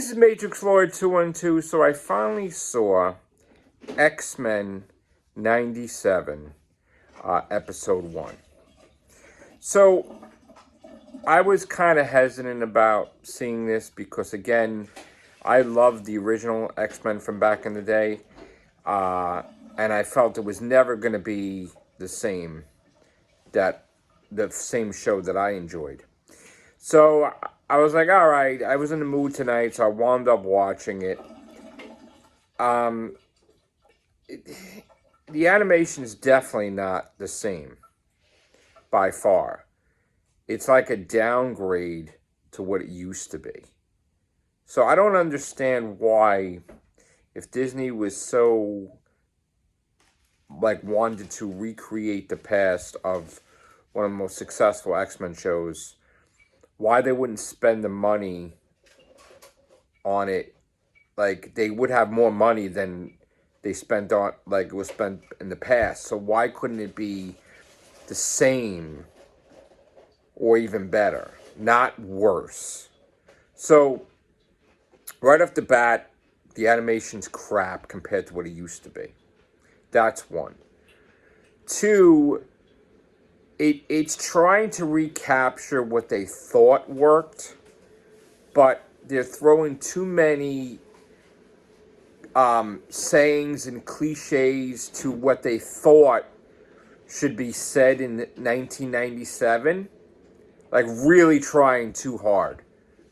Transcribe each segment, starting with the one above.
this is Matrix Lord 212. So I finally saw X-Men97, Episode 1. So I was kind of hesitant about seeing this because, again, I loved the original X-Men from back in the day. And I felt it was never going to be the same show that I enjoyed. So I was like, all right, I was in the mood tonight, so I wound up watching it. The animation is definitely not the same, by far. It's like a downgrade to what it used to be. So I don't understand why, if Disney was so, wanted to recreate the past of one of the most successful X-Men shows, why they wouldn't spend the money on it. Like, they would have more money than they spent on, it was spent in the past. So why couldn't it be the same or even better, not worse? So right off the bat, the animation's crap compared to what it used to be. That's one. Two, it's trying to recapture what they thought worked, but they're throwing too many sayings and cliches to what they thought should be said in 1997. Like, really trying too hard.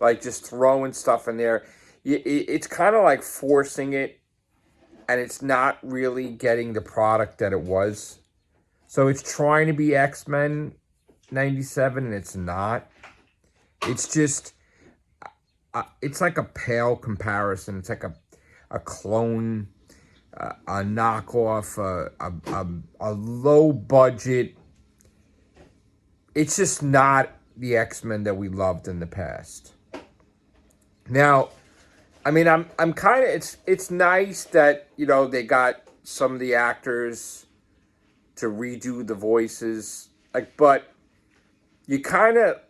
Like, just throwing stuff in there. It's kind of like forcing it, and it's not really getting the product that it was. So it's trying to be X-Men 97, and it's not. It's just, it's like a pale comparison. It's like a clone, a knockoff, a low budget. It's just not the X-Men that we loved in the past. Now, I mean, I'm kind of, it's nice that, they got some of the actors to redo the voices, but you kind of,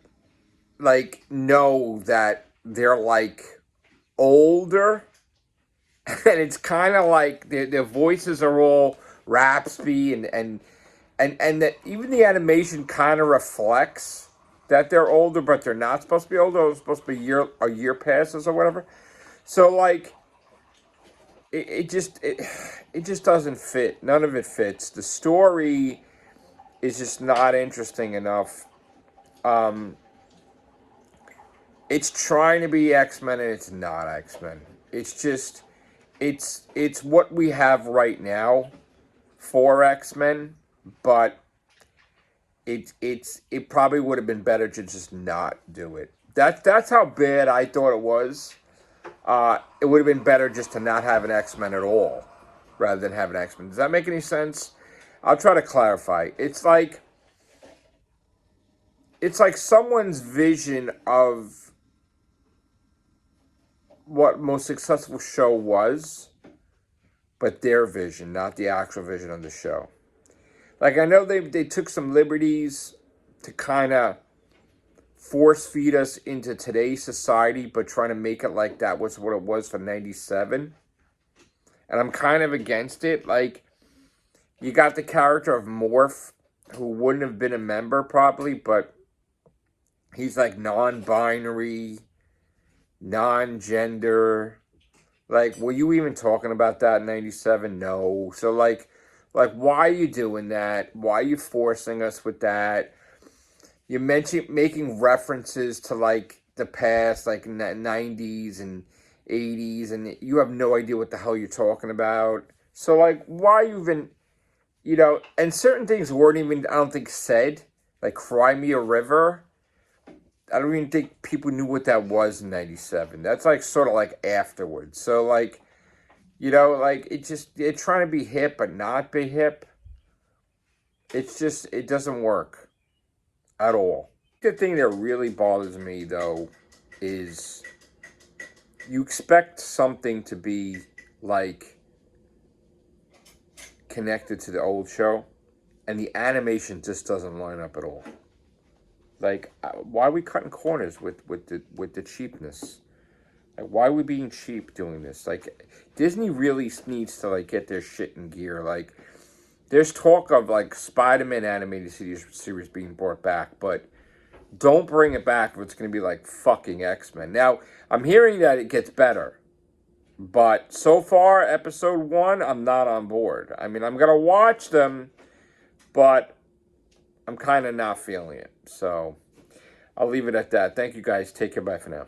know that they're, older, and it's kind of like their voices are all raspy, and that even the animation kind of reflects that they're older, but they're not supposed to be older. It's supposed to be a year passes or whatever. So, it just doesn't fit. None of it fits. The story is just not interesting enough. It's trying to be X-Men, and it's not X-Men. It's just, it's what we have right now for X-Men, but it probably would have been better to just not do it. That's how bad I thought it was. It would have been better just to not have an X-Men at all, rather than have an X-Men. Does that make any sense? I'll try to clarify. It's like someone's vision of what most successful show was, but their vision, not the actual vision of the show. I know they took some liberties to kind of force feed us into today's society, but trying to make it like that was what it was for 97. And I'm kind of against it. You got the character of Morph, who wouldn't have been a member probably, but he's non-binary, non-gender. Were you even talking about that in 97? No. So why are you doing that? Why are you forcing us with that? You're making references to the past, in the 90s and 80s, and you have no idea what the hell you're talking about. So why you even, and certain things weren't even, I don't think, said, Cry Me a River. I don't even think people knew what that was in 97. That's sort of afterwards. So it just, they're trying to be hip but not be hip. It's just, it doesn't work at all. The thing that really bothers me, though, is you expect something to be connected to the old show, and the animation just doesn't line up at all. Why are we cutting corners with the cheapness? Like, why are we being cheap doing this? Like, Disney really needs to, like, get their shit in gear. Like, there's talk of, like, Spider-Man animated series being brought back, but don't bring it back if it's going to be like fucking X-Men. Now, I'm hearing that it gets better, but so far, episode 1, I'm not on board. I mean, I'm going to watch them, but I'm kind of not feeling it. So, I'll leave it at that. Thank you guys. Take care. Bye for now.